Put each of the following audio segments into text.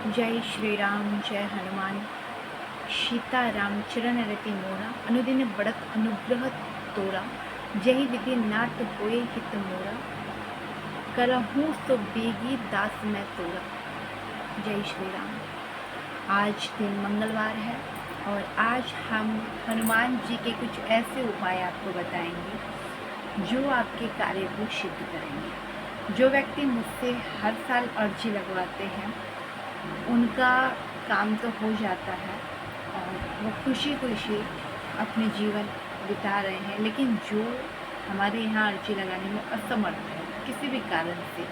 जय श्री राम जय हनुमान। सीताराम चरण रति मोरा, अनुदिन बढ़त अनुग्रह तोरा। जय विधि नाथ होए हित मोरा, करहूँ सो बेगी दास मैं तोरा। जय श्री राम। आज दिन मंगलवार है और आज हम हनुमान जी के कुछ ऐसे उपाय आपको बताएंगे जो आपके कार्य को सिद्ध करेंगे। जो व्यक्ति मुझसे हर साल अर्जी लगवाते हैं उनका काम तो हो जाता है और वो खुशी खुशी अपने जीवन बिता रहे हैं, लेकिन जो हमारे यहाँ अर्जी लगाने में असमर्थ है किसी भी कारण से,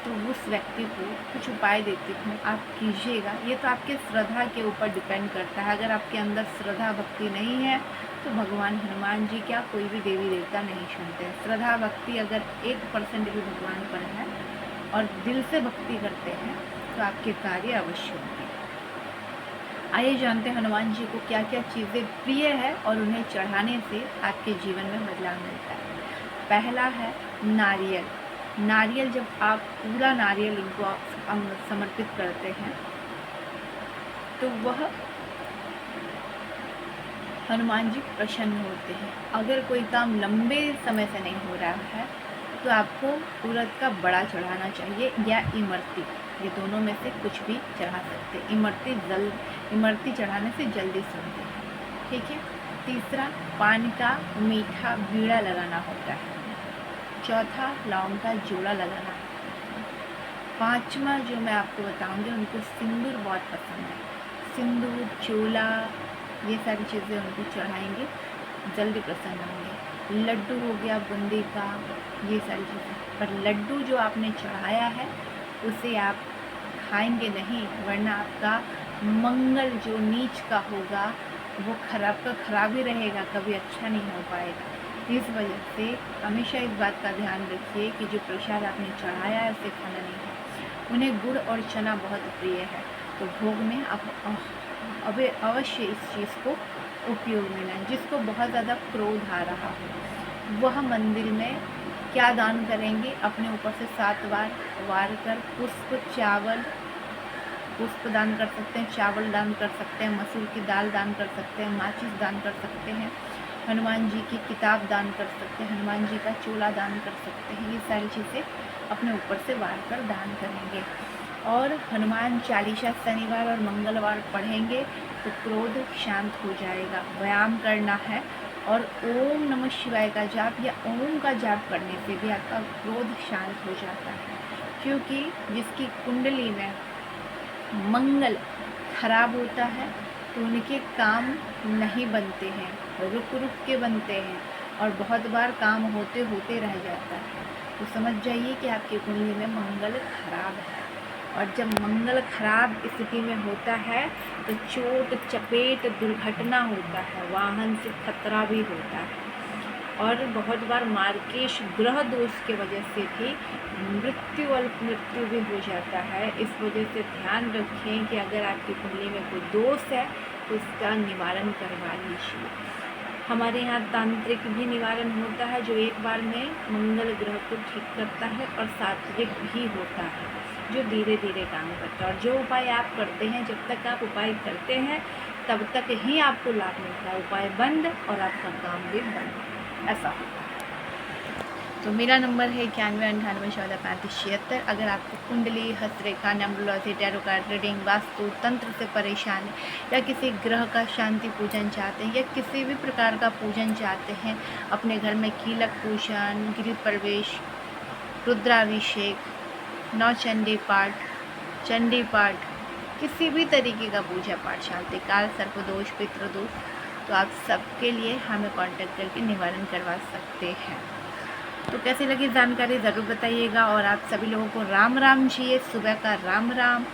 तो उस व्यक्ति को कुछ उपाय देती हूँ, आप कीजिएगा। ये तो आपके श्रद्धा के ऊपर डिपेंड करता है। अगर आपके अंदर श्रद्धा भक्ति नहीं है तो भगवान हनुमान जी क्या कोई भी देवी देवता नहीं सुनते हैं। श्रद्धा भक्ति अगर 1% भी भगवान पर है और दिल से भक्ति करते हैं तो आपके कार्य अवश्य होंगे। आइए जानते हैं हनुमान जी को क्या क्या चीज़ें प्रिय है और उन्हें चढ़ाने से आपके जीवन में बदलाव मिलता है। पहला है नारियल। नारियल जब आप पूरा नारियल उनको समर्पित करते हैं तो वह हनुमान जी प्रसन्न होते हैं। अगर कोई काम लंबे समय से नहीं हो रहा है तो आपको उड़द का बड़ा चढ़ाना चाहिए या इमरती, ये दोनों में से कुछ भी चढ़ा सकते हैं। इमरती चढ़ाने से जल्दी सुनते हैं, ठीक है। तीसरा, पान का मीठा बीड़ा लगाना होता है। चौथा, लौंग का जोड़ा लगाना। पांचवा जो मैं आपको बताऊंगी, उनको सिंदूर बहुत पसंद है। सिंदूर, चोला, ये सारी चीज़ें उनको चढ़ाएंगे, जल्दी प्रसन्न होंगे। लड्डू हो गया बूंदी का, ये सारी चीज़ें। पर लड्डू जो आपने चढ़ाया है उसे आप खाएंगे नहीं, वरना आपका मंगल जो नीच का होगा वो खराब ही रहेगा, कभी अच्छा नहीं हो पाएगा। इस वजह से हमेशा इस बात का ध्यान रखिए कि जो प्रसाद आपने चढ़ाया है उसे खाना नहीं है। उन्हें गुड़ और चना बहुत प्रिय है, तो भोग में आप अवश्य इस चीज़ को उपयोग में लाएं। जिसको बहुत ज़्यादा क्रोध आ रहा हो वह मंदिर में क्या दान करेंगे, अपने ऊपर से 7 बार वार कर पुष्प दान कर सकते हैं, चावल दान कर सकते हैं, मसूर की दाल दान कर सकते हैं, माचिस दान कर सकते हैं, हनुमान जी की किताब दान कर सकते हैं, हनुमान जी का चोला दान कर सकते हैं। ये सारी चीज़ें अपने ऊपर से वार कर दान करेंगे। और हनुमान चालीसा शनिवार और मंगलवार पढ़ेंगे तो क्रोध शांत हो जाएगा। व्यायाम करना है और ओम नमः शिवाय का जाप या ओम का जाप करने से भी आपका क्रोध शांत हो जाता है, क्योंकि जिसकी कुंडली में मंगल खराब होता है तो उनके काम नहीं बनते हैं, रुक रुक के बनते हैं और बहुत बार काम होते होते रह जाता है। तो समझ जाइए कि आपकी कुंडली में मंगल खराब है, और जब मंगल खराब स्थिति में होता है तो चोट चपेट दुर्घटना होता है, वाहन से खतरा भी होता है, और बहुत बार मार्केश ग्रह दोष के वजह से भी अल्प मृत्यु भी हो जाता है। इस वजह से ध्यान रखें कि अगर आपकी कुंडली में कोई दोष है तो इसका निवारण करवा लीजिए। हमारे यहाँ तांत्रिक भी निवारण होता है जो एक बार में मंगल ग्रह को ठीक करता है, और सात्विक भी होता है जो धीरे धीरे काम करता है। और जो उपाय आप करते हैं, जब तक आप उपाय करते हैं तब तक ही आपको लाभ मिलता है। उपाय बंद और आपका काम भी बंद, ऐसा होता है। तो मेरा नंबर है 9198143576। अगर आपको कुंडली, हस्तरेखा, न्यूमरोलॉजी, टैरो कार्ड रीडिंग, वास्तु तंत्र से परेशान है, या किसी ग्रह का शांति पूजन चाहते हैं, या किसी भी प्रकार का पूजन चाहते हैं, अपने घर में कीलक पूजन, गृह प्रवेश, रुद्राभिषेक, नौचंडी पाठ, चंडी पाठ, किसी भी तरीके का पूजा पाठ चाहते, काल सर्पदोष, पितृदोष, तो आप सबके लिए हमें कांटेक्ट करके निवारण करवा सकते हैं। तो कैसी लगी जानकारी ज़रूर बताइएगा, और आप सभी लोगों को राम राम जी, सुबह का राम राम।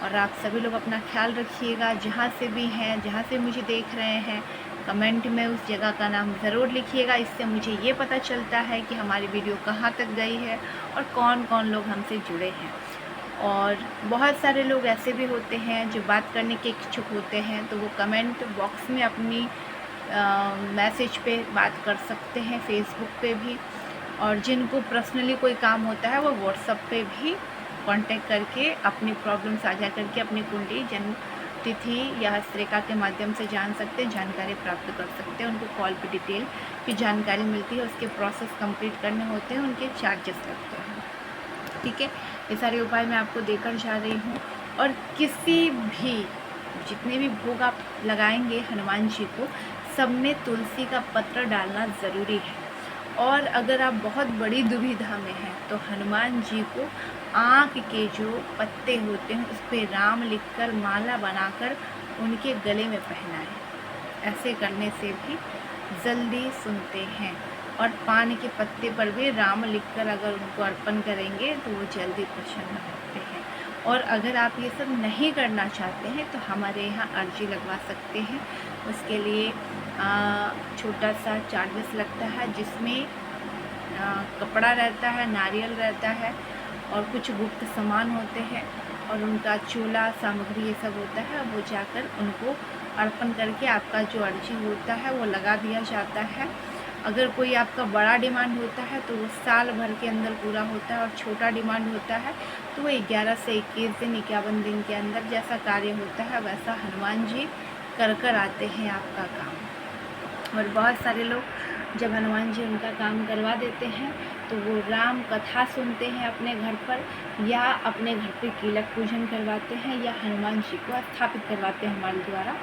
और आप सभी लोग अपना ख्याल रखिएगा, जहाँ से भी हैं, जहाँ से मुझे देख रहे हैं, कमेंट में उस जगह का नाम ज़रूर लिखिएगा। इससे मुझे ये पता चलता है कि हमारी वीडियो कहाँ तक गई है और कौन कौन लोग हमसे जुड़े हैं। और बहुत सारे लोग ऐसे भी होते हैं जो बात करने के इच्छुक होते हैं, तो वो कमेंट बॉक्स में अपनी मैसेज पे बात कर सकते हैं, फेसबुक पे भी। और जिनको पर्सनली कोई काम होता है वो व्हाट्सएप पे भी कांटेक्ट करके अपनी प्रॉब्लम साझा करके अपनी कुंडली, जन्म तिथि या हस्तरेखा के माध्यम से जान सकते हैं, जानकारी प्राप्त कर सकते हैं। उनको कॉल पे डिटेल की जानकारी मिलती है, उसके प्रोसेस कंप्लीट करने होते हैं, उनके चार्जेस लगते हैं। ठीक है, ये सारे उपाय मैं आपको देकर जा रही हूँ। और किसी भी जितने भी भोग आप लगाएंगे हनुमान जी को, सब में तुलसी का पत्र डालना ज़रूरी है। और अगर आप बहुत बड़ी दुविधा में हैं तो हनुमान जी को आँख के जो पत्ते होते हैं उस पर राम लिखकर माला बनाकर उनके गले में पहनाएं। ऐसे करने से भी जल्दी सुनते हैं। और पान के पत्ते पर भी राम लिखकर अगर उनको अर्पण करेंगे तो वो जल्दी प्रसन्न होते हैं। और अगर आप ये सब नहीं करना चाहते हैं तो हमारे यहाँ अर्जी लगवा सकते हैं। उसके लिए छोटा सा चार्जेस लगता है, जिसमें कपड़ा रहता है, नारियल रहता है और कुछ गुप्त सामान होते हैं और उनका चूल्हा सामग्री ये सब होता है। वो जाकर उनको अर्पण करके आपका जो अर्जी होता है वो लगा दिया जाता है। अगर कोई आपका बड़ा डिमांड होता है तो वो साल भर के अंदर पूरा होता है, और छोटा डिमांड होता है तो वो 11 से 21 दिन 51 दिन के अंदर जैसा कार्य होता है वैसा हनुमान जी कर आते हैं आपका काम। और बहुत सारे लोग जब हनुमान जी उनका काम करवा देते हैं तो वो राम कथा सुनते हैं अपने घर पर, या अपने घर पे कीलक पूजन करवाते हैं, या हनुमान जी को स्थापित करवाते हैं हमारे द्वारा।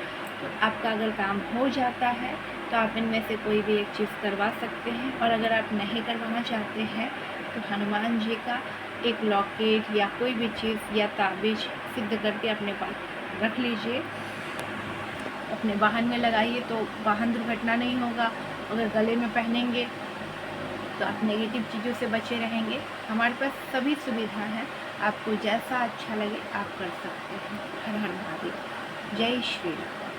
तो आपका अगर काम हो जाता है तो आप इनमें से कोई भी एक चीज़ करवा सकते हैं। और अगर आप नहीं करवाना चाहते हैं तो हनुमान जी का एक लॉकेट या कोई भी चीज़ या ताबीज सिद्ध करके अपने पास रख लीजिए, अपने वाहन में लगाइए तो वाहन दुर्घटना नहीं होगा। अगर गले में पहनेंगे तो आप नेगेटिव चीज़ों से बचे रहेंगे। हमारे पास सभी सुविधा है, आपको जैसा अच्छा लगे आप कर सकते हैं। हर हर महादेव। जय श्री राम।